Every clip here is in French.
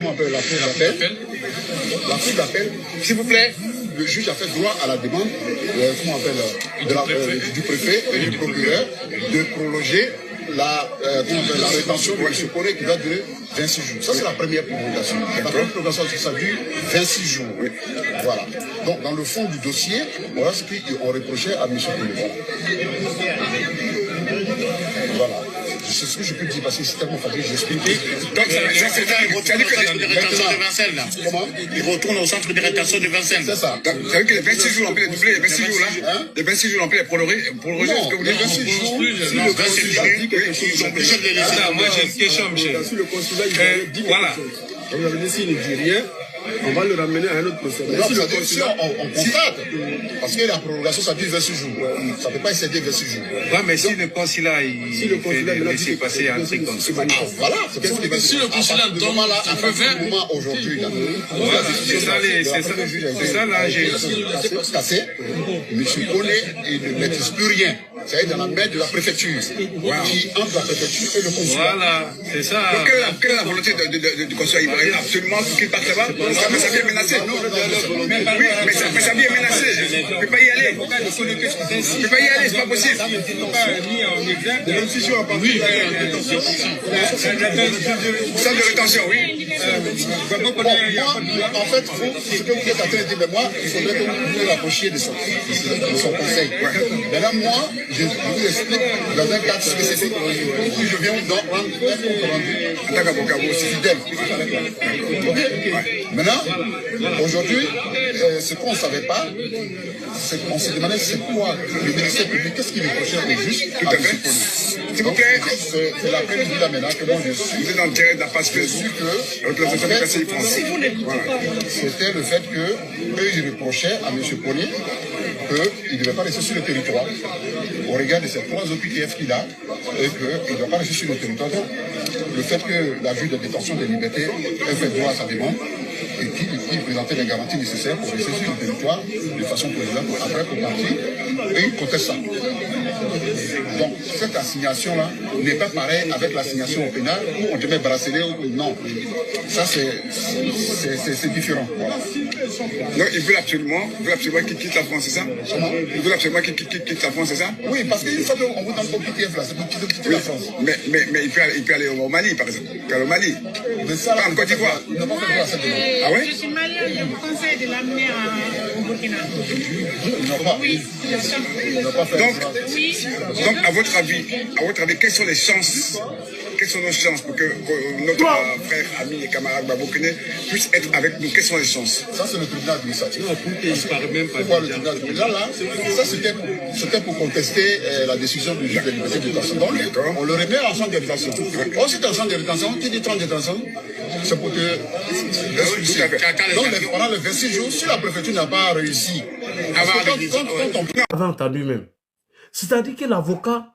La cour d'appel, s'il vous plaît, le juge a fait droit à la demande du préfet et du procureur de prolonger la rétention de M. Corée qui date de 26 jours. Ça, c'est la première prolongation. La première prolongation, ça dure 26 jours. Voilà. Donc, dans le fond du dossier, voilà ce qu'on reprochait à M. Corée. Voilà. C'est ce que je peux dire parce que c'est tellement facile, j'explique. Donc, il retourne au centre de rétention de Vincennes, là. Comment? Il retourne au centre de rétention de Vincennes. C'est ça. Ça veut dire que les 26 jours l'empile est doublé, les 26 jours là, les 26 jours l'empile est prolongé, non, ce que vous les dites. 26 jours, si Non, le 26 consulat dit quelque chose, ils sont obligés de les laisser. Moi j'ai une question, Michel. Si le consulat il dit voilà. quelque chose, on avait dit s'il ne dit rien, on va le ramener à un autre procès. Mais non, si le c'est-à-dire, si consulat, on constate, parce que la prolongation, ça dure 26 jours. Ça ne peut pas excéder 26 jours. Ouais, mais si le consulat, si le consulat il laisse passer un truc comme ça. Voilà, c'est ce que Si le consulat donne à partir du moment aujourd'hui, là, Voilà, c'est ça l'enjeu. cassé, M. Koné, il ne maîtrise plus rien. C'est dans la main de la préfecture, qui entre la préfecture et le consulat. Voilà, c'est ça. Donc, quelle est la volonté du consulat ivoirien? Absolument qu'il parte là-bas. Mais sa vie est menacée. Oui, mais sa vie est menacée. Il ne peut pas y aller. Il ne peut pas y aller, c'est pas possible. Centre de rétention, oui. Bon, moi, en fait, ce que vous êtes en train de dire, mais moi, il faudrait que vous l'approchiez de son conseil. Maintenant, moi, je vous explique dans un cadre spécifique où je viens donc rendre un compte rendu en tant qu'avocat aussi fidèle. Maintenant, aujourd'hui, ce qu'on ne savait pas, c'est qu'on se demandait c'est quoi le ministère public, qu'est-ce qu'il reprochait au juge. Tout à fait. S'il vous plaît. C'est l'après-midi là maintenant que moi je suis. Vous êtes en direct de la page Facebook. C'était le fait qu'ils reprochaient à M. Pony qu'il ne devait pas rester sur le territoire au regard de ces 3 OQTF qu'il a et qu'il ne doit pas rester sur le territoire. Donc, le fait que la juge de détention des libertés ait fait droit à sa demande et qu'il présentait les garanties nécessaires pour rester sur le territoire de façon provisoire après pour partir et il conteste ça. Donc, cette assignation-là n'est pas pareille avec l'assignation au pénal où on te met bracelet ou non. Ça, c'est différent. Voilà. Donc, ils veulent absolument qu'il quitte la France, c'est ça? Ils veulent absolument qu'il quitte la France, c'est ça? Oui, parce qu'une fois qu'on vous donne le PTF là, c'est pour quitter la France. Mais il peut aller au Mali, par exemple. Il peut aller au Mali. Mais ça, pas en Côte d'Ivoire. Il n'a pas fait droit à cette demande. Ah ouais? Je suis malienne, je vous conseille de l'amener au Burkina. Ils n'ont pas. Oui, bien sûr. Ils n'ont pas fait Donc, droit. Oui. Donc, à votre avis, quelles sont les chances? Quelles sont nos chances pour que notre frère, ami et camarade Babokene puisse être avec nous? Quelles sont les chances? Ça, c'est le tribunal administratif. il parle même pas Pourquoi le tribunal administratif? Là, ça, c'était pour contester la décision du juge de liberté de détention. Donc, on le remet en centre de rétention. Or, si tu es en centre de rétention, qui dit 30 de détention, c'est pour te expulser. Donc, pendant les 26 jours, si la préfecture n'a pas réussi, avait entendu même. C'est-à-dire que l'avocat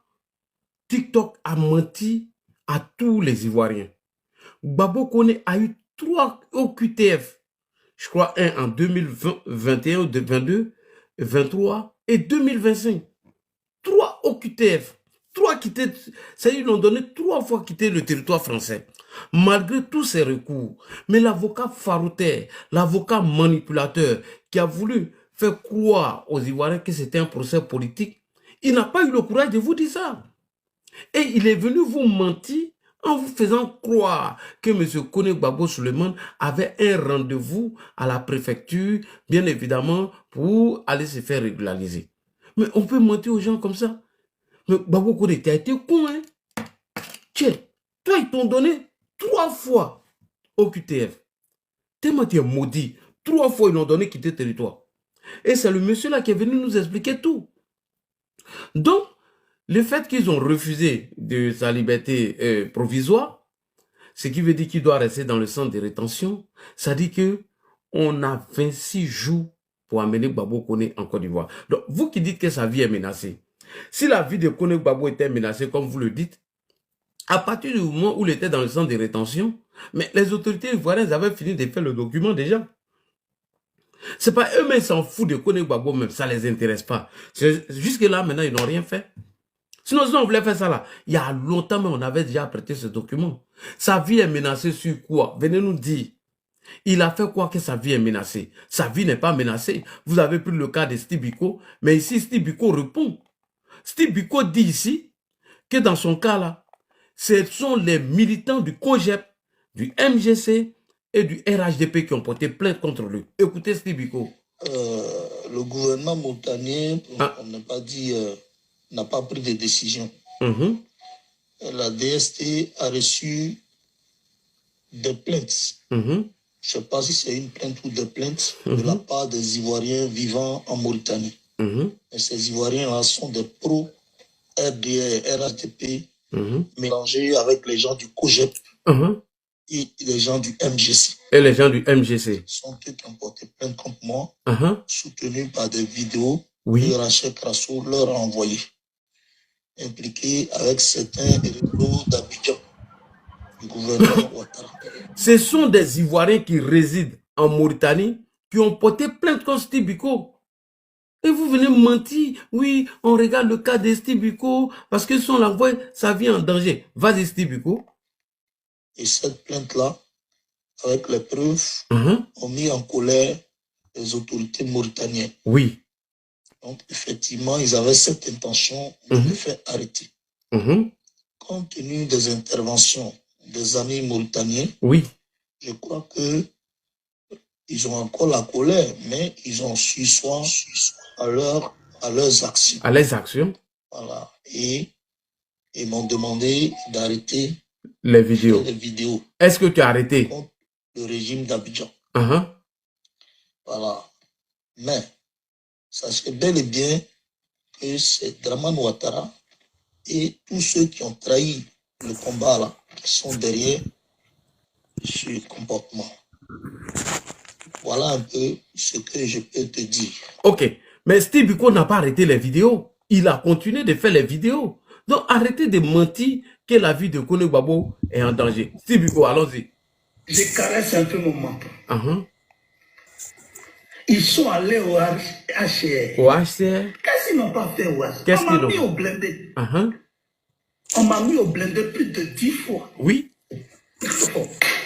TikTok a menti à tous les Ivoiriens. Gbagbo Koné a eu 3 OQTF. Je crois un en 2021, 2022, 23 et 2025. 3 OQTF. 3 quittés, c'est-à-dire qu'ils ont donné 3 fois quitter le territoire français. Malgré tous ces recours. Mais l'avocat farouté, l'avocat manipulateur qui a voulu faire croire aux Ivoiriens que c'était un procès politique, il n'a pas eu le courage de vous dire ça. Et il est venu vous mentir en vous faisant croire que M. Koné Gbagbo Souleymane avait un rendez-vous à la préfecture, bien évidemment, pour aller se faire régulariser. Mais on peut mentir aux gens comme ça. Mais Gbagbo Koné, tu as été con, hein? Tiens, toi, ils t'ont donné 3 fois au QTF. Tellement tu es maudit. 3 fois, ils l'ont donné quitter le territoire. Et c'est le monsieur là qui est venu nous expliquer tout. Donc, le fait qu'ils ont refusé de sa liberté provisoire, ce qui veut dire qu'il doit rester dans le centre de rétention, ça dit que on a 26 jours pour amener Gbagbo Koné en Côte d'Ivoire. Donc, vous qui dites que sa vie est menacée, si la vie de Koné Gbagbo était menacée, comme vous le dites, à partir du moment où il était dans le centre de rétention, mais les autorités ivoiriennes avaient fini de faire le document déjà. C'est pas eux-mêmes s'en foutent de Koné Gbagbo même, ça les intéresse pas. Jusque là, maintenant, ils n'ont rien fait. Sinon, si on voulait faire ça là, il y a longtemps, mais on avait déjà prêté ce document. Sa vie est menacée sur quoi? Venez nous dire. Il a fait quoi que sa vie est menacée? Sa vie n'est pas menacée. Vous avez pris le cas de Steve Biko, mais ici, Steve Biko répond. Steve Biko dit ici que dans son cas là, ce sont les militants du COGEP, du MGC et du RHDP qui ont porté plainte contre lui. Écoutez Steve Biko. Le gouvernement mauritanien, on n'a pas dit, n'a pas pris de décision. La DST a reçu des plaintes. Je ne sais pas si c'est une plainte ou des plaintes de la part des Ivoiriens vivant en Mauritanie. Et ces Ivoiriens-là sont des pro-RDR, RHDP, mélangés avec les gens du COGEP et les gens du MGC. Et les gens du MGC. Ce sont eux qui ont porté plainte contre moi, soutenus par des vidéos que Rachel Crasso leur a envoyées, impliqués avec certains réseaux d'Abidjan du gouvernement Ouattara. Ce sont des Ivoiriens qui résident en Mauritanie qui ont porté plainte contre Steve Biko. Et vous venez mentir, oui, on regarde le cas de Steve Biko parce que si on l'envoie, sa vie en danger. Vas-y Steve Biko. Et cette plainte-là, avec les preuves, ont mis en colère les autorités mauritaniennes. Oui. Donc, effectivement, ils avaient cette intention de me faire arrêter. Compte tenu des interventions des amis mauritaniens, je crois que ils ont encore la colère, mais ils ont su soin à leurs actions. À leurs actions. Voilà. Et ils m'ont demandé d'arrêter les vidéos. Est-ce que tu as arrêté? Contre le régime d'Abidjan. Voilà. Mais, sachez bel et bien que c'est Dramane Ouattara et tous ceux qui ont trahi le combat là, qui sont derrière ce comportement. Voilà un peu ce que je peux te dire. Ok. Mais Steve Biko n'a pas arrêté les vidéos. Il a continué de faire les vidéos. Donc arrêtez de mentir que la vie de Kone Gbagbo est en danger. Steve Biko, allons-y. Je caresse un peu mon menton. Ils sont allés au HCR. Au HCR? Qu'est-ce qu'ils n'ont pas fait au HCR? Qu'est-ce qu'ils ont mis au blindé. On m'a mis au blindé plus de 10 fois. Oui.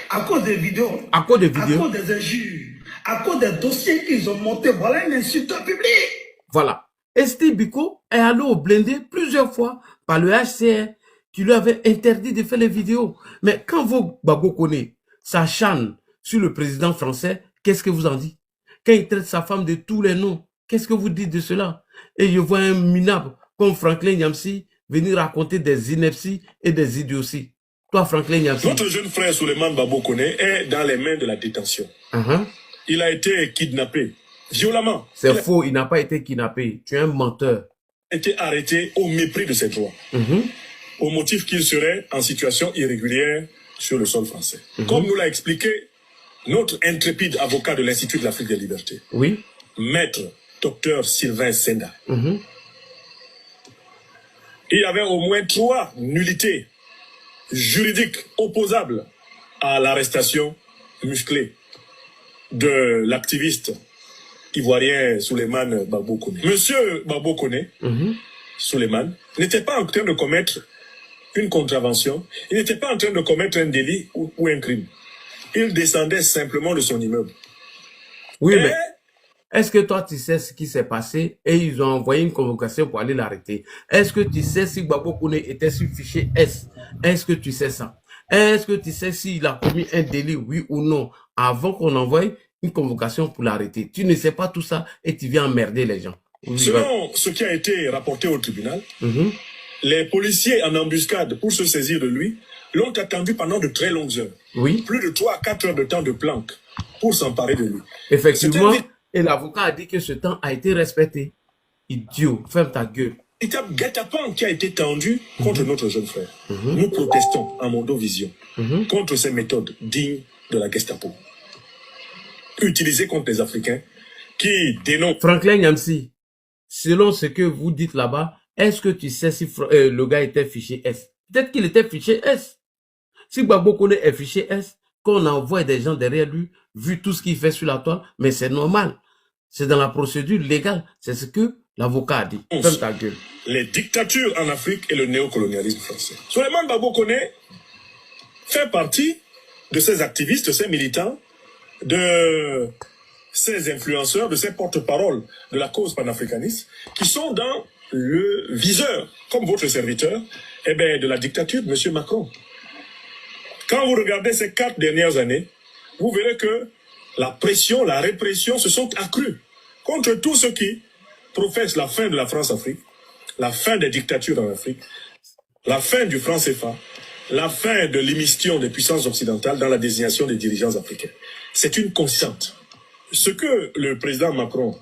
À cause des vidéos. À cause des vidéos. À cause des injures. À cause des dossiers qu'ils ont montés. Voilà une insulte publique. Voilà. Et Steve Biko est allé au blindé plusieurs fois par le HCR qui lui avait interdit de faire les vidéos. Mais quand vous, Gbagbo Kone, s'acharne sur le président français, qu'est-ce que vous en dites? Quand il traite sa femme de tous les noms, qu'est-ce que vous dites de cela? Et je vois un minable comme Franklin Nyamsi venir raconter des inepties et des idioties. Toi, Franklin Nyamsi. Notre jeune frère Souleymane Gbagbo Kone est dans les mains de la détention. Il a été kidnappé violemment. C'est faux, il n'a pas été kidnappé. Tu es un menteur. Il a été arrêté au mépris de ses droits. Au motif qu'il serait en situation irrégulière sur le sol français. Comme nous l'a expliqué notre intrépide avocat de l'Institut de l'Afrique des Libertés. Oui. Maître Dr Sylvain Senda. Il y avait au moins 3 nullités juridiques opposables à l'arrestation musclée de l'activiste ivoirien Souleymane Gbagbo Kone. Monsieur Gbagbo Kone, Souleymane, n'était pas en train de commettre une contravention, il n'était pas en train de commettre un délit ou un crime. Il descendait simplement de son immeuble. Oui, mais est-ce que toi, tu sais ce qui s'est passé et ils ont envoyé une convocation pour aller l'arrêter? Est-ce que tu sais si Gbagbo Kone était sur fichier S? Est-ce que tu sais ça? Est-ce que tu sais s'il a commis un délit, oui ou non, avant qu'on envoie une convocation pour l'arrêter? Tu ne sais pas tout ça et tu viens emmerder les gens. Selon ce qui a été rapporté au tribunal, les policiers en embuscade pour se saisir de lui l'ont attendu pendant de très longues heures. Oui. Plus de 3 à 4 heures de temps de planque pour s'emparer de lui. Effectivement, et l'avocat a dit que ce temps a été respecté. Idiot, ferme ta gueule. C'est un guet-apens qui a été tendu contre notre jeune frère. Nous protestons en Mondovision contre ces méthodes dignes de la Gestapo. Utilisées contre les Africains qui dénoncent... Franklin Nyamsi, selon ce que vous dites là-bas, est-ce que tu sais si le gars était fiché S? Peut-être qu'il était fiché S. Si Gbagbo Kone est fiché S, qu'on envoie des gens derrière lui, vu tout ce qu'il fait sur la toile, mais c'est normal. C'est dans la procédure légale. C'est ce que l'avocat a dit. Ferme ta gueule. Les dictatures en Afrique et le néocolonialisme français. Souleymane Gbagbo Kone fait partie de ces activistes, ces militants de ces influenceurs, de ces porte-paroles de la cause panafricaniste, qui sont dans le viseur, comme votre serviteur, eh ben, de la dictature de M. Macron. Quand vous regardez ces 4 dernières années, vous verrez que la pression, la répression se sont accrues contre tous ceux qui professent la fin de la France-Afrique, la fin des dictatures en Afrique, la fin du franc CFA, la fin de l'émission des puissances occidentales dans la désignation des dirigeants africains. C'est une constante. Ce que le président Macron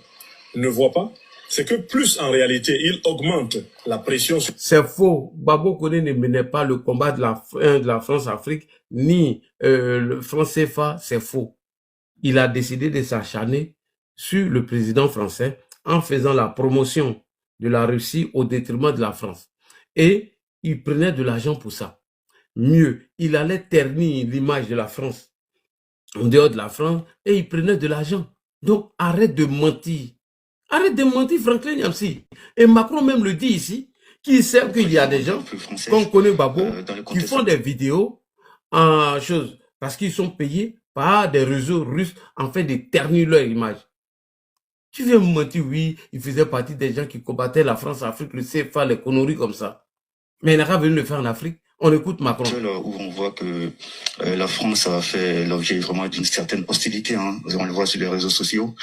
ne voit pas, c'est que plus en réalité il augmente la pression. C'est faux. Babo Koné ne menait pas le combat de la France-Afrique, ni le franc CFA, c'est faux. Il a décidé de s'acharner sur le président français en faisant la promotion de la Russie au détriment de la France. Et il prenait de l'argent pour ça. Mieux, il allait ternir l'image de la France en dehors de la France et il prenait de l'argent. Donc arrête de mentir. Arrête de mentir, Franklin Nyamsi. Et Macron même le dit ici, qu'il sait qu'il y a des gens qu'on connaît Babo, qui font des vidéos en chose, parce qu'ils sont payés par des réseaux russes en fait de ternir leur image. Tu viens me mentir, oui, il faisait partie des gens qui combattaient la France-Afrique, le CFA, les conneries comme ça. Mais il n'a pas venu le faire en Afrique. On écoute Macron. Où on voit que la France a fait l'objet vraiment d'une certaine hostilité, hein. On le voit sur les réseaux sociaux.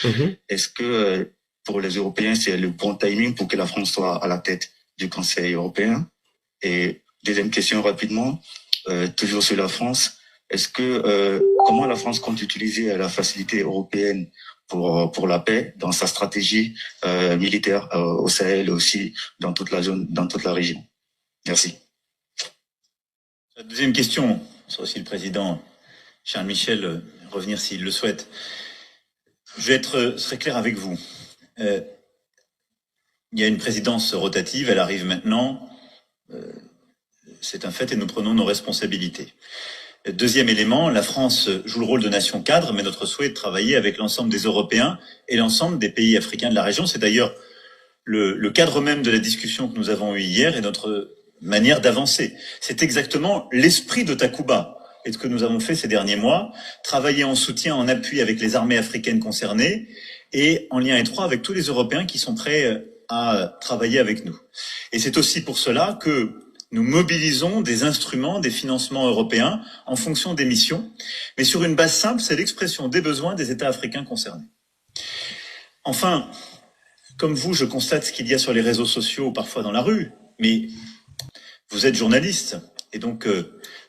Est-ce que pour les Européens, c'est le bon timing pour que la France soit à la tête du Conseil européen? Et deuxième question rapidement, toujours sur la France, est-ce que comment la France compte utiliser la facilité européenne pour la paix dans sa stratégie militaire au Sahel et aussi dans toute la zone, dans toute la région? Merci. La deuxième question, c'est aussi le président Charles Michel revenir s'il le souhaite. Je vais être très clair avec vous. Il y a une présidence rotative, elle arrive maintenant. C'est un fait et nous prenons nos responsabilités. Deuxième élément, la France joue le rôle de nation cadre, mais notre souhait est de travailler avec l'ensemble des Européens et l'ensemble des pays africains de la région. C'est d'ailleurs le cadre même de la discussion que nous avons eue hier et notre manière d'avancer. C'est exactement l'esprit de Takuba et de ce que nous avons fait ces derniers mois, travailler en soutien, en appui avec les armées africaines concernées et en lien étroit avec tous les Européens qui sont prêts à travailler avec nous. Et c'est aussi pour cela que nous mobilisons des instruments, des financements européens en fonction des missions, mais sur une base simple, c'est l'expression des besoins des États africains concernés. Enfin, comme vous, je constate ce qu'il y a sur les réseaux sociaux, parfois dans la rue, mais vous êtes journaliste, et donc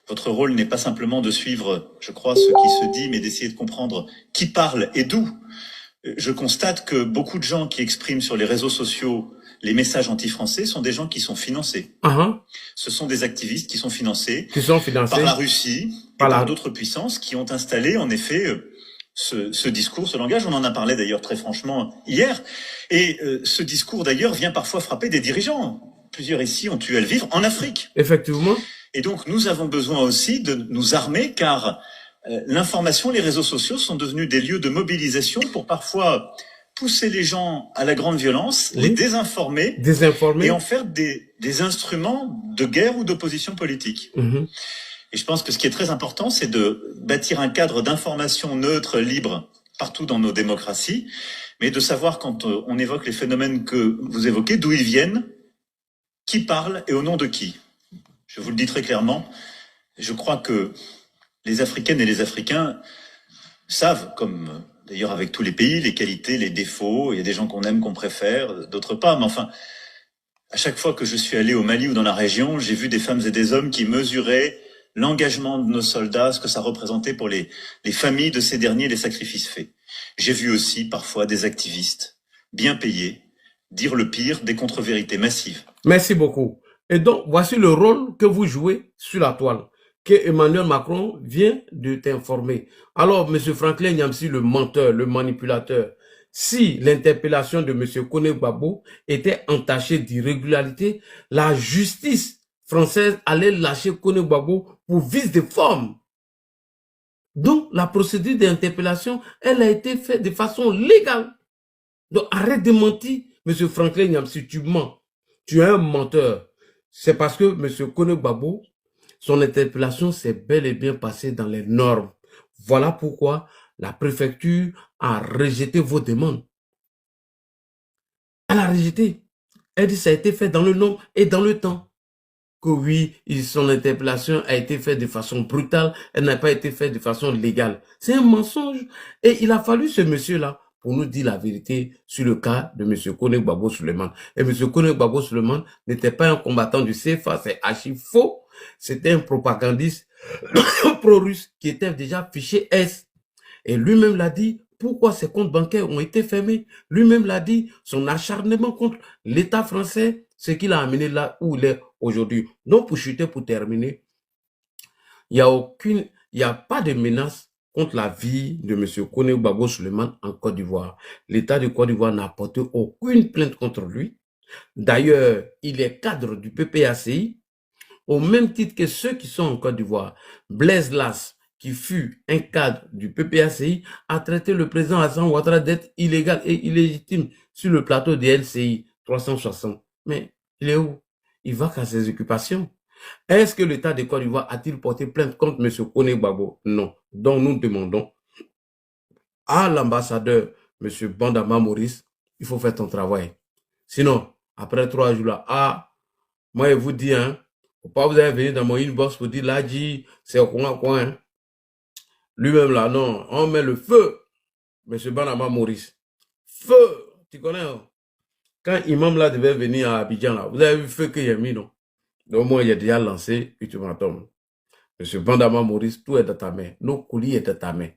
votre rôle n'est pas simplement de suivre, je crois, ce qui se dit, mais d'essayer de comprendre qui parle et d'où. Je constate que beaucoup de gens qui expriment sur les réseaux sociaux les messages anti-français sont des gens qui sont financés. Ce sont des activistes qui sont financés, par la Russie et par d'autres puissances qui ont installé, en effet, ce discours, ce langage. On en a parlé d'ailleurs très franchement hier. Et ce discours d'ailleurs vient parfois frapper des dirigeants. Plusieurs ici ont eu à le vivre en Afrique. Effectivement. Et donc nous avons besoin aussi de nous armer car l'information, les réseaux sociaux sont devenus des lieux de mobilisation pour parfois pousser les gens à la grande violence, les désinformer et en faire des instruments de guerre ou d'opposition politique. Et je pense que ce qui est très important, c'est de bâtir un cadre d'information neutre, libre, partout dans nos démocraties, mais de savoir quand on évoque les phénomènes que vous évoquez, d'où ils viennent, qui parle et au nom de qui. Je vous le dis très clairement, je crois que les Africaines et les Africains savent, comme d'ailleurs avec tous les pays, les qualités, les défauts. Il y a des gens qu'on aime, qu'on préfère, d'autres pas. Mais enfin, à chaque fois que je suis allé au Mali ou dans la région, j'ai vu des femmes et des hommes qui mesuraient l'engagement de nos soldats, ce que ça représentait pour les familles de ces derniers, les sacrifices faits. J'ai vu aussi parfois des activistes bien payés dire le pire des contre-vérités massives. Merci beaucoup. Et donc, voici le rôle que vous jouez sur la toile, que Emmanuel Macron vient de t'informer. Alors, M. Franklin Nyamsi, le menteur, le manipulateur, si l'interpellation de M. Koné Gbagbo était entachée d'irrégularité, la justice française allait lâcher Koné Gbagbo pour vice de forme. Donc, la procédure d'interpellation, elle a été faite de façon légale. Donc, arrête de mentir, M. Franklin Nyamsi, tu mens. Tu es un menteur. C'est parce que M. Koné Gbagbo, son interpellation s'est bel et bien passée dans les normes. Voilà pourquoi la préfecture a rejeté vos demandes. Elle a rejeté. Elle dit que ça a été fait dans le nom et dans le temps. Que oui, son interpellation a été faite de façon brutale, elle n'a pas été faite de façon légale. C'est un mensonge. Et il a fallu ce monsieur-là pour nous dire la vérité sur le cas de M. Kone Gbagbo Souleymane. Et M. Kone Gbagbo Souleymane n'était pas un combattant du CFA, c'est archi faux. C'était un propagandiste pro-russe qui était déjà fiché S. Et lui-même l'a dit, pourquoi ses comptes bancaires ont été fermés. Lui-même l'a dit, son acharnement contre l'État français, ce qui l'a amené là où il est aujourd'hui. Donc, pour chuter, pour terminer, il n'y a pas de menace contre la vie de M. Kone Gbagbo Souleymane en Côte d'Ivoire. L'État de Côte d'Ivoire n'a porté aucune plainte contre lui. D'ailleurs, il est cadre du PPACI, au même titre que ceux qui sont en Côte d'Ivoire. Blaise Las, qui fut un cadre du PPACI, a traité le président Hassan Ouattara d'être illégal et illégitime sur le plateau des LCI 360. Mais il est où? Il va qu'à ses occupations. Est-ce que l'État de Côte d'Ivoire a-t-il porté plainte contre M. Kone Gbagbo? Non. Donc nous demandons à l'ambassadeur, M. Bandama Maurice, il faut faire ton travail. Sinon, après 3 jours là, moi je vous dis, faut pas vous allez venir dans mon inbox pour dire là, c'est au coin, hein. Lui-même là, non, on met le feu, M. Bandama Maurice. Feu, tu connais, hein? Quand Imam là devait venir à Abidjan là, vous avez vu le feu qu'il a mis, non? Donc moi, il a déjà lancé ultimatum. M. Bandama Maurice, tout est dans ta main. Nos colis est dans ta main.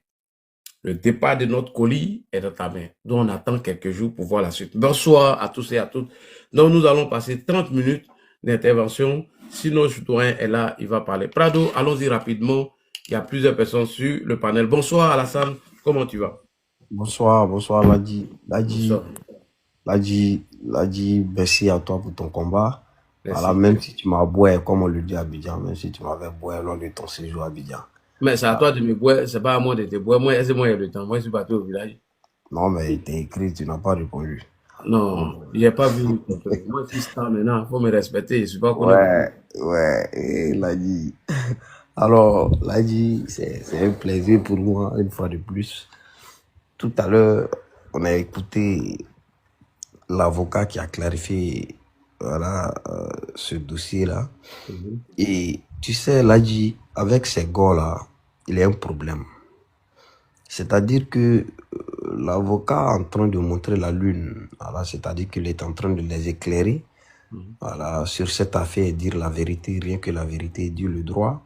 Le départ de notre colis est dans ta main. Donc on attend quelques jours pour voir la suite. Bonsoir à tous et à toutes. Donc nous allons passer 30 minutes d'intervention. Sinon, le citoyen est là, il va parler. Prado, allons-y rapidement. Il y a plusieurs personnes sur le panel. Bonsoir Alassane, comment tu vas? Bonsoir Ladi. Ladi, merci à toi pour ton combat. Merci. Voilà, même si tu m'as boué, comme on le dit à Abidjan, même si tu m'avais boué lors de ton séjour à Abidjan. Mais c'est à toi de me boire, c'est pas à moi de te boire. Moi, c'est moi, il y a le temps. Moi, je suis parti au village. Non, mais il t'a écrit, tu n'as pas répondu. Non, il n'est pas vu. Moi, je suis star maintenant, il faut me respecter. Je ne suis pas connu. Ouais, Ladi. Alors, Ladi, c'est un plaisir pour moi, une fois de plus. Tout à l'heure, on a écouté l'avocat qui a clarifié ce dossier-là. Et tu sais, Ladi, avec ces gars-là, il y a un problème. C'est-à-dire que l'avocat est en train de montrer la lune. C'est-à-dire qu'il est en train de les éclairer sur cette affaire et dire la vérité, rien que la vérité, dire le droit.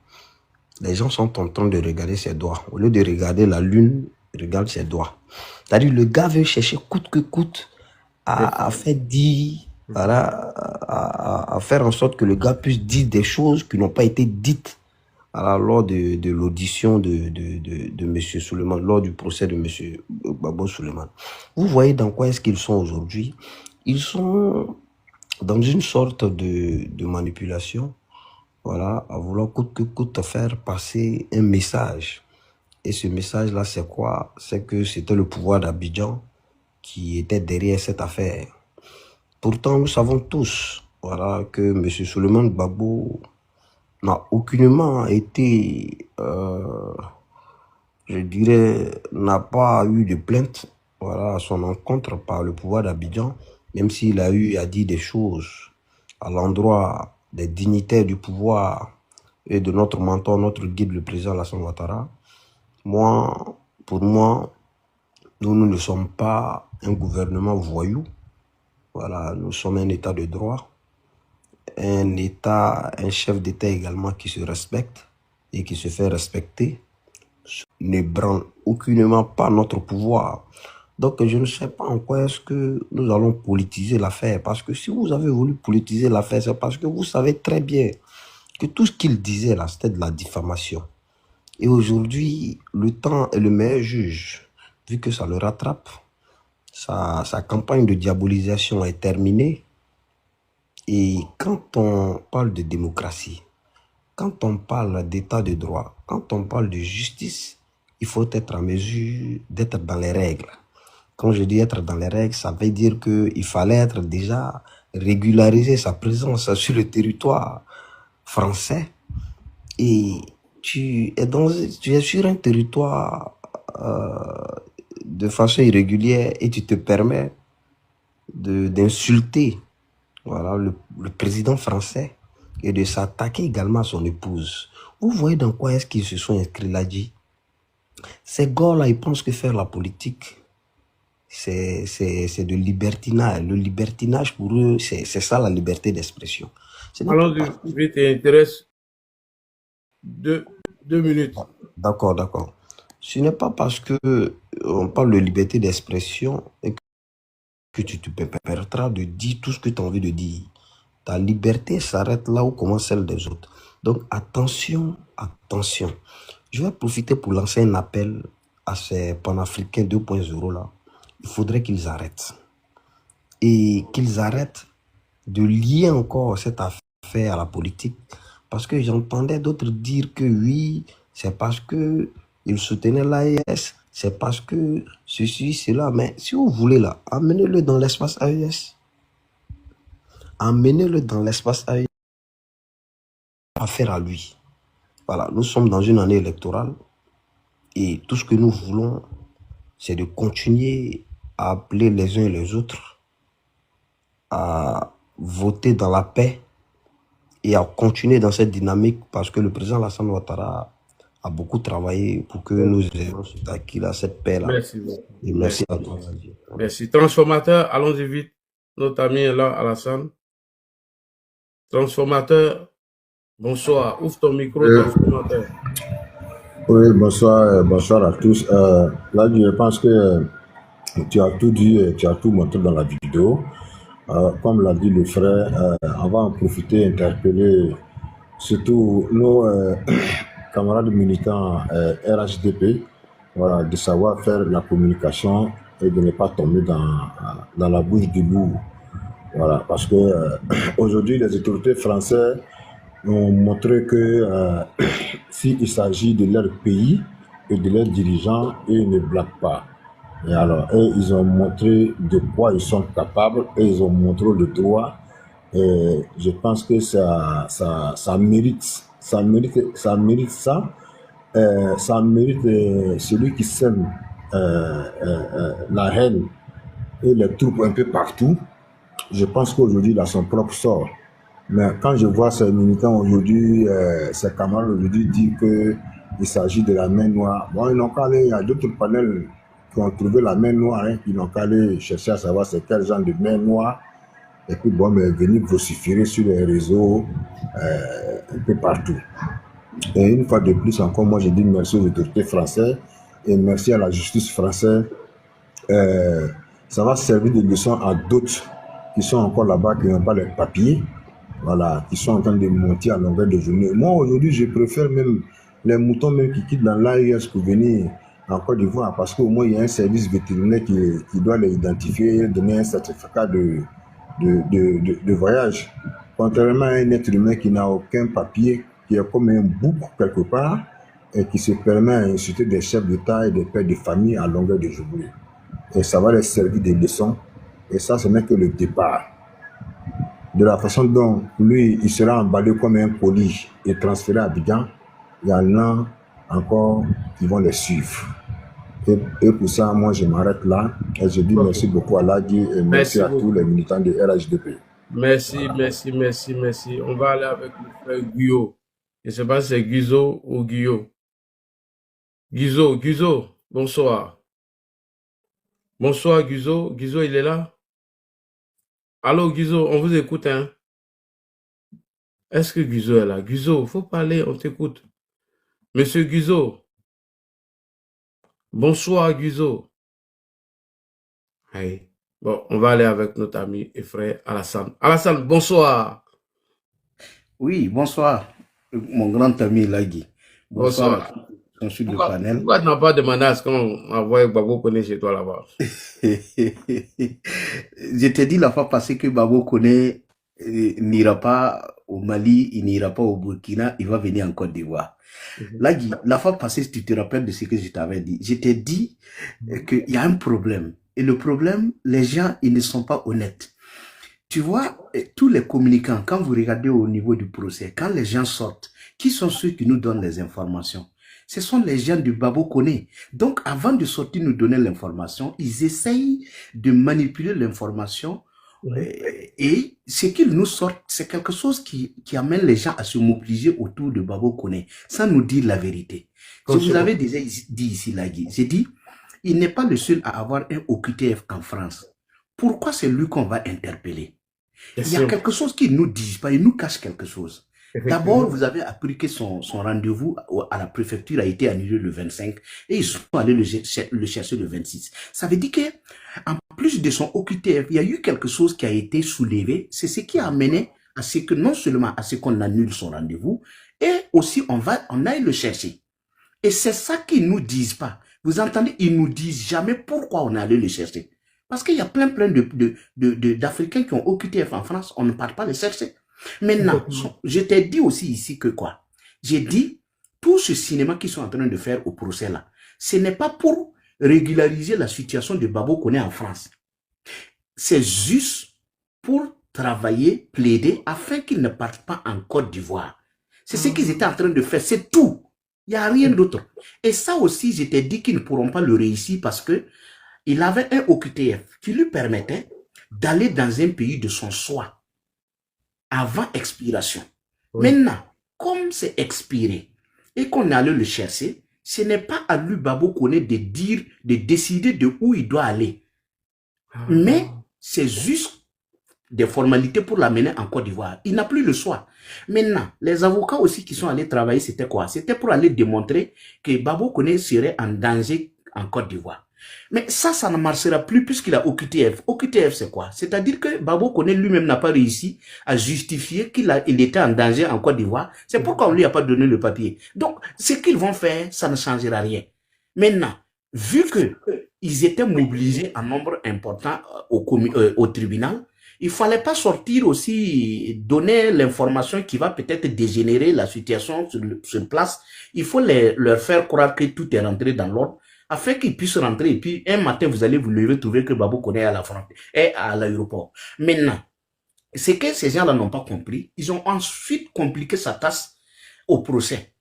Les gens sont en train de regarder ses doigts. Au lieu de regarder la lune, ils regardent ses doigts. C'est-à-dire le gars veut chercher coûte que coûte à faire dire, à faire en sorte que le gars puisse dire des choses qui n'ont pas été dites lors de l'audition de M. Souleymane, lors du procès de M. Gbagbo Souleymane. Vous voyez dans quoi est-ce qu'ils sont aujourd'hui? Ils sont dans une sorte de manipulation, à vouloir coûte que coûte faire passer un message. Et ce message-là, c'est quoi? C'est que c'était le pouvoir d'Abidjan qui était derrière cette affaire. Pourtant, nous savons tous que M. Souleymane Gbagbo n'a aucunement été, je dirais, n'a pas eu de plainte à son encontre par le pouvoir d'Abidjan, même s'il a eu à dire des choses à l'endroit des dignitaires du pouvoir et de notre mentor, notre guide, le président Alassane Ouattara. Pour moi, nous ne sommes pas un gouvernement voyou. Nous sommes un État de droit, un chef d'État également qui se respecte et qui se fait respecter, ne branle aucunement pas notre pouvoir. Donc je ne sais pas en quoi est-ce que nous allons politiser l'affaire, parce que si vous avez voulu politiser l'affaire, c'est parce que vous savez très bien que tout ce qu'il disait là, c'était de la diffamation. Et aujourd'hui, le temps est le meilleur juge, vu que ça le rattrape. Sa campagne de diabolisation est terminée. Et quand on parle de démocratie, quand on parle d'état de droit, quand on parle de justice, il faut être en mesure d'être dans les règles. Quand je dis être dans les règles, ça veut dire qu'il fallait être déjà régulariser sa présence sur le territoire français. Et tu es sur un territoire de façon irrégulière et tu te permets d'insulter voilà, le président français et de s'attaquer également à son épouse. Vous voyez dans quoi est-ce qu'ils se sont inscrits là, dit. Ces gars-là, ils pensent que faire la politique, c'est de libertinage. Le libertinage, pour eux, c'est ça la liberté d'expression. Allons-y, vite, et intéresse 2 minutes. D'accord. Ce n'est pas parce que on parle de liberté d'expression que tu te permettras de dire tout ce que tu as envie de dire. Ta liberté s'arrête là où commence celle des autres. Donc attention. Je vais profiter pour lancer un appel à ces panafricains 2.0 là. Il faudrait qu'ils arrêtent. Et qu'ils arrêtent de lier encore cette affaire à la politique. Parce que j'entendais d'autres dire que oui, c'est parce que ils soutenaient l'AES, c'est parce que ceci, cela. Mais si vous voulez là, amenez-le dans l'espace AES. Amenez-le dans l'espace AES. Affaire à lui. Voilà, nous sommes dans une année électorale et tout ce que nous voulons, c'est de continuer à appeler les uns et les autres à voter dans la paix et à continuer dans cette dynamique parce que le président Alassane Ouattara a beaucoup travaillé pour que nous ayons acquis cette paix-là. Merci beaucoup. Et merci à toi. Merci. Transformateur, allons-y vite. Notre ami est là, Alassane. Transformateur, bonsoir. Ouvre ton micro, transformateur. Oui, bonsoir à tous. Là, je pense que tu as tout dit, tu as tout montré dans la vidéo. Comme l'a dit le frère, on va en profiter, interpeller surtout nos camarades militants RHDP, voilà, de savoir faire la communication et de ne pas tomber dans la bouche du loup. Voilà, parce que aujourd'hui, les autorités françaises ont montré que s'il s'agit de leur pays et de leurs dirigeants, ils ne blaguent pas. Et alors, ils ont montré de quoi ils sont capables et ils ont montré le droit. Et je pense que ça mérite ça. Ça mérite celui qui sème la haine et les troupes un peu partout. Je pense qu'aujourd'hui, il a son propre sort. Mais quand je vois ces militants aujourd'hui, ces camarades aujourd'hui dire qu'il s'agit de la main noire, bon, ils n'ont qu'à aller, il y a d'autres panels qui ont trouvé la main noire, hein, ils n'ont qu'à aller chercher à savoir c'est quel genre de main noire, et puis bon, mais venir vociférer sur les réseaux, un peu partout. Et une fois de plus encore, moi je dis merci aux autorités françaises et merci à la justice française. Ça va servir de leçon à d'autres qui sont encore là-bas, qui n'ont pas les papiers, voilà, qui sont en train de monter à longueur de journée. Moi aujourd'hui, je préfère même les moutons même qui quittent dans l'AES pour venir en Côte d'Ivoire, parce qu'au moins il y a un service vétérinaire qui doit les identifier, donner un certificat de voyage. Contrairement à un être humain qui n'a aucun papier, qui est comme un bouc quelque part, et qui se permet à insulter des chefs d'État et des pères de famille à longueur de journée. Et ça va les servir des leçons. Et ça, ce n'est que le départ. De la façon dont lui, il sera emballé comme un colis et transféré à Abidjan, il y en a encore qui vont les suivre. Et pour ça, moi, je m'arrête là. Et je dis merci beaucoup à Ladi et merci à tous les militants de RHDP. Merci. On va aller avec le frère Guyo. Je ne sais pas si c'est Guizo ou Guyo. Guizo, bonsoir. Bonsoir, Guizo. Guizo, il est là? Allô, Guizo, on vous écoute, hein? Est-ce que Guizo est là? Guizo, faut parler, on t'écoute. Monsieur Guizo. Bonsoir, Guizo. Hey. Bon, on va aller avec notre ami et frère Alassane. Alassane, bonsoir. Oui, bonsoir, mon grand ami Lagui. Bonsoir. Pourquoi tu n'as pas demandé à ce qu'on envoie Babo Koné chez toi là-bas? Je t'ai dit la fois passée que Babo Koné n'ira pas au Mali, il n'ira pas au Burkina, il va venir en Côte d'Ivoire. Lagui, la fois passée, tu te rappelles de ce que je t'avais dit. Je t'ai dit qu'il y a un problème. Et le problème, les gens, ils ne sont pas honnêtes. Tu vois, tous les communicants, quand vous regardez au niveau du procès, quand les gens sortent, qui sont ceux qui nous donnent les informations? ce sont les gens du Babo Koné. Donc, avant de sortir nous donner l'information, ils essayent de manipuler l'information. Et ce qu'ils nous sortent, c'est quelque chose qui amène les gens à se mobiliser autour de Babo Koné, sans nous dire la vérité. Je vous avais déjà dit ici, Lagui, j'ai dit, il n'est pas le seul à avoir un OQTF en France. Pourquoi c'est lui qu'on va interpeller? Il y a quelque chose qu'ils nous disent pas, ils nous cachent quelque chose. D'abord, vous avez appris que son rendez-vous à la préfecture a été annulé le 25 et ils sont allés le chercher le 26. Ça veut dire que, en plus de son OQTF, il y a eu quelque chose qui a été soulevé. C'est ce qui a amené à ce que, non seulement à ce qu'on annule son rendez-vous, et aussi on aille le chercher. Et c'est ça qu'ils nous disent pas. Vous entendez, ils nous disent jamais pourquoi on est allé le chercher. Parce qu'il y a plein d'Africains qui ont OQTF en France, on ne part pas les chercher. Maintenant, je t'ai dit aussi ici que quoi? J'ai dit, tout ce cinéma qu'ils sont en train de faire au procès là, ce n'est pas pour régulariser la situation de Babo Koné en France. C'est juste pour travailler, plaider, afin qu'ils ne partent pas en Côte d'Ivoire. C'est ce qu'ils étaient en train de faire, c'est tout. Il n'y a rien d'autre. Et ça aussi, je t'ai dit qu'ils ne pourront pas le réussir parce que il avait un OQTF qui lui permettait d'aller dans un pays de son choix avant expiration. Maintenant, comme c'est expiré et qu'on est allé le chercher, ce n'est pas à lui, Babo Koné, de décider de où il doit aller. Mais c'est juste des formalités pour l'amener en Côte d'Ivoire. Il n'a plus le choix. Maintenant, les avocats aussi qui sont allés travailler, c'était quoi? C'était pour aller démontrer que Babo Koné serait en danger en Côte d'Ivoire. Mais ça ne marchera plus puisqu'il a OQTF. OQTF, c'est quoi? C'est-à-dire que Babo Koné lui-même n'a pas réussi à justifier qu'il était en danger en Côte d'Ivoire. C'est pourquoi on lui a pas donné le papier. Donc, ce qu'ils vont faire, ça ne changera rien. Maintenant, vu qu'ils étaient mobilisés en nombre important au tribunal, il fallait pas sortir aussi, donner l'information qui va peut-être dégénérer la situation sur place. Il faut leur faire croire que tout est rentré dans l'ordre, afin qu'ils puissent rentrer. Et puis, un matin, vous allez vous lever, trouver que Babo Koné est à la frontière, est à l'aéroport. Maintenant, c'est que ces gens-là n'ont pas compris. Ils ont ensuite compliqué sa tâche au procès.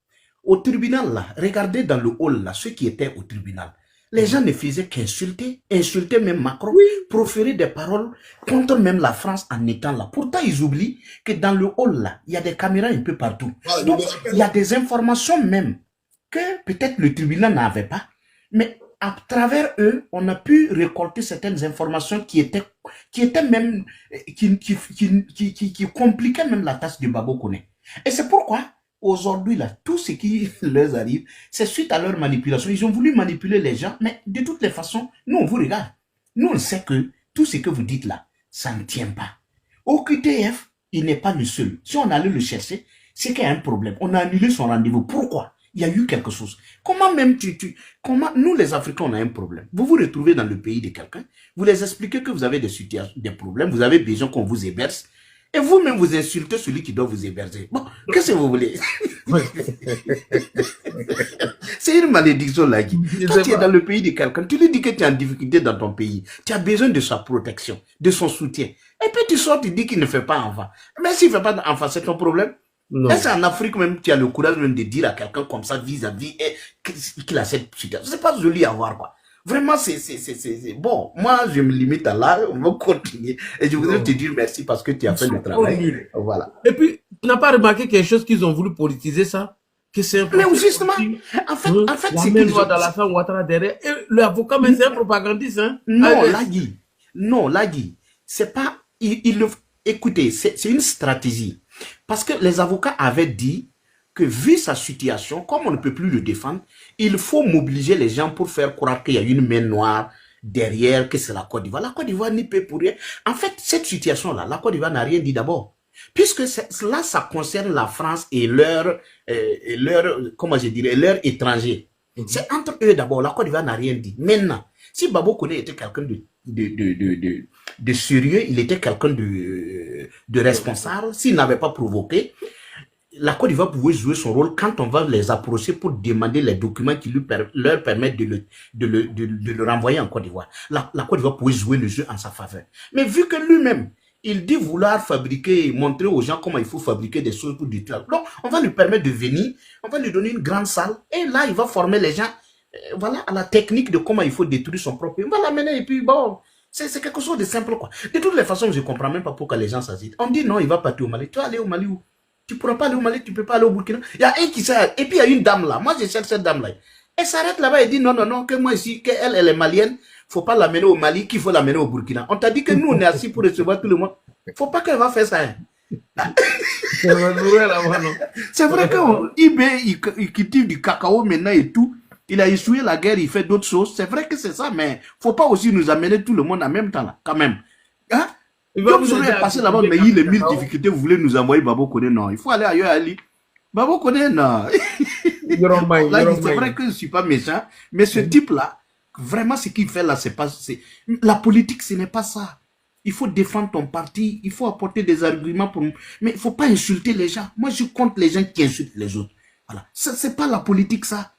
Au tribunal, là, regardez dans le hall, là, ceux qui étaient au tribunal. Les gens ne faisaient qu'insulter, insulter même Macron, proférer des paroles contre même la France en étant là. Pourtant, ils oublient que dans le hall, là, il y a des caméras un peu partout. Donc, il y a des informations même que peut-être le tribunal n'avait pas. Mais à travers eux, on a pu récolter certaines informations qui compliquaient même la tâche de Babo Koné. Et c'est pourquoi, aujourd'hui, là, tout ce qui leur arrive, c'est suite à leur manipulation. Ils ont voulu manipuler les gens, mais de toutes les façons, nous, on vous regarde. Nous, on sait que tout ce que vous dites là, ça ne tient pas. Au QTF, il n'est pas le seul. Si on allait le chercher, c'est qu'il y a un problème. On a annulé son rendez-vous. Pourquoi? Il y a eu quelque chose. Comment même comment nous les Africains on a un problème? Vous vous retrouvez dans le pays de quelqu'un, vous les expliquez que vous avez des problèmes, vous avez besoin qu'on vous héberge, et vous-même vous insultez celui qui doit vous héberger. Bon, qu'est-ce que vous voulez? C'est une malédiction là. Quand tu es dans le pays de quelqu'un, tu lui dis que tu es en difficulté dans ton pays, tu as besoin de sa protection, de son soutien. Et puis tu sors, tu dis qu'il ne fait pas enfant. Mais s'il ne fait pas d'enfant, c'est ton problème. Est-ce qu'en Afrique même, tu as le courage même de dire à quelqu'un comme ça vis-à-vis qu'il a cette situation? C'est pas joli à voir, quoi. Vraiment, c'est bon. Moi, je me limite à là. On va continuer. Et je voudrais te dire merci parce que tu as fait le travail. Voilà. Et puis, tu n'as pas remarqué quelque chose qu'ils ont voulu politiser ça? Que c'est mais justement, en fait, c'est qu'ils voient dans la fin Ouattara derrière. Et l'avocat, mais c'est un propagandiste, hein? Non, Lagui. C'est pas, écoutez, c'est une stratégie. Parce que les avocats avaient dit que vu sa situation, comme on ne peut plus le défendre, il faut mobiliser les gens pour faire croire qu'il y a une main noire derrière, que c'est la Côte d'Ivoire. La Côte d'Ivoire n'y peut pour rien. En fait, cette situation-là, la Côte d'Ivoire n'a rien dit d'abord. Puisque là, ça concerne la France et leur étranger. C'est entre eux d'abord. La Côte d'Ivoire n'a rien dit. Maintenant, si Babo Koné était quelqu'un de sérieux, il était quelqu'un de responsable, s'il n'avait pas provoqué, la Côte d'Ivoire pouvait jouer son rôle quand on va les approcher pour demander les documents qui leur permettent de le renvoyer en Côte d'Ivoire. La Côte d'Ivoire pouvait jouer le jeu en sa faveur. Mais vu que lui-même, il dit vouloir fabriquer, montrer aux gens comment il faut fabriquer des choses pour détruire. Donc, on va lui permettre de venir, on va lui donner une grande salle, et là, il va former les gens, voilà, à la technique de comment il faut détruire son propre pays. On va l'amener, et puis bon, c'est quelque chose de simple, quoi. De toutes les façons, je ne comprends même pas pourquoi les gens s'agitent. On dit non, il va partir au Mali. Tu vas aller au Mali où? Tu ne pourras pas aller au Mali, tu ne peux pas aller au Burkina. Il y a un qui sait, et puis il y a une dame là. Moi, je cherche cette dame là. Elle s'arrête là-bas et dit non, non, non, que moi ici, qu'elle, elle est malienne. Faut pas l'amener au Mali, qu'il faut l'amener au Burkina. On t'a dit que nous, on est assis pour recevoir tout le monde. Faut pas qu'elle va faire ça. Hein. C'est vrai qu'il cultive du cacao maintenant et tout. Il a essuyé la guerre, il fait d'autres choses. C'est vrai que c'est ça, mais faut pas aussi nous amener tout le monde en même temps, là, quand même. Hein? Comme vous est passé là-bas, mais il y a mille difficultés, vous voulez nous envoyer Babo Koné, non. Il faut aller ailleurs, Ali. Babo Koné, non. C'est vrai que je ne suis pas méchant, mais ce type-là, vraiment, ce qu'il fait là, c'est pas... La politique, ce n'est pas ça. Il faut défendre ton parti, il faut apporter des arguments pour... Mais il ne faut pas insulter les gens. Moi, je compte les gens qui insultent les autres. Voilà. C'est pas la politique, ça.